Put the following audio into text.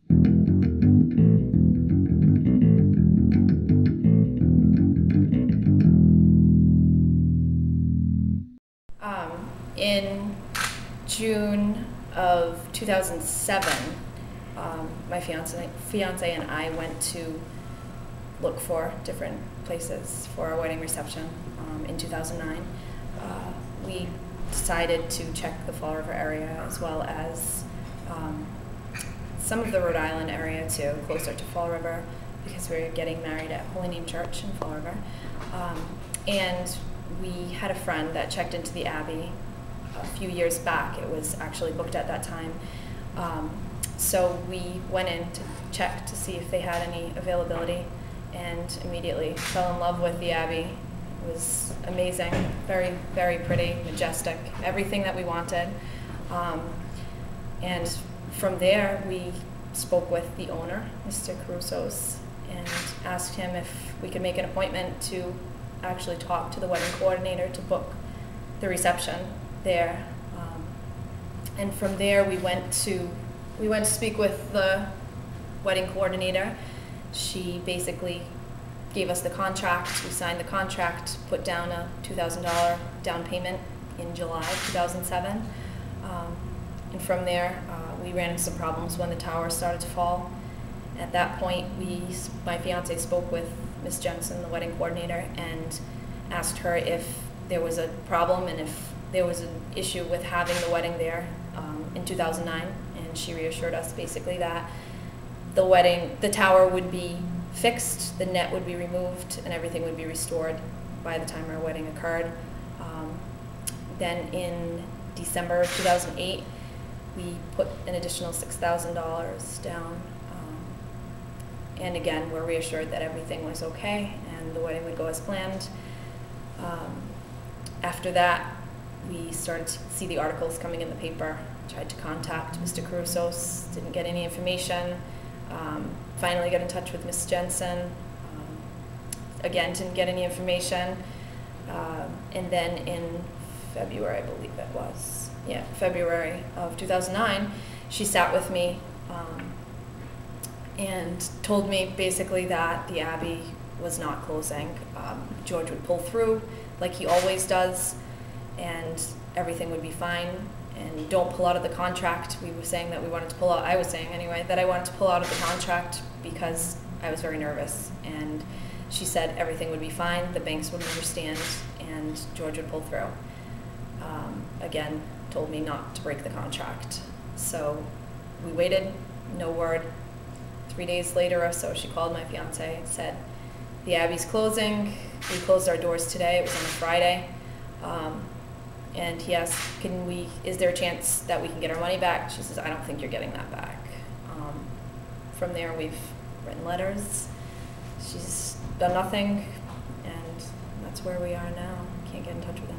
In June of 2007, my fiance and I went to look for different places for our wedding reception. In 2009, we decided to check the Fall River area as well as some of the Rhode Island area too, closer to Fall River, because we were getting married at Holy Name Church in Fall River. And we had a friend that checked into the Abbey a few years back. It was actually booked at that time. So we went in to check to see if they had any availability, and immediately fell in love with the Abbey. It was amazing, very, very pretty, majestic, everything that we wanted. And from there, we spoke with the owner, Mr. Karousos, and asked him if we could make an appointment to actually talk to the wedding coordinator to book the reception there. And from there, we went to speak with the wedding coordinator. She basically gave us the contract. We signed the contract, put down a $2,000 down payment in July 2007. And from there, we ran into some problems when the tower started to fall. At that point, my fiance spoke with Ms. Jensen, the wedding coordinator, and asked her if there was a problem and if there was an issue with having the wedding there in 2009. And she reassured us basically that the tower would be fixed, the net would be removed, and everything would be restored by the time our wedding occurred. Then in December of 2008, we put an additional $6,000 down. And again, we're reassured that everything was okay and the wedding would go as planned. After that, we started to see the articles coming in the paper, tried to contact Mr. Karousos, didn't get any information. Finally got in touch with Ms. Jensen. Again, didn't get any information. And then in February, I believe it was, February of 2009, she sat with me and told me basically that the Abbey was not closing. George would pull through like he always does, and everything would be fine. And don't pull out of the contract. We were saying that we wanted to pull out, I was saying anyway, that I wanted to pull out of the contract because I was very nervous. And she said everything would be fine, the banks would understand, and George would pull through. Again, told me not to break the contract. So we waited, no word. 3 days later or so, she called my fiance and said, the Abbey's closing. We closed our doors today, it was on a Friday. And he asked, is there a chance that we can get our money back? She says, I don't think you're getting that back. From there, we've written letters. She's done nothing, and that's where we are now. Can't get in touch with her.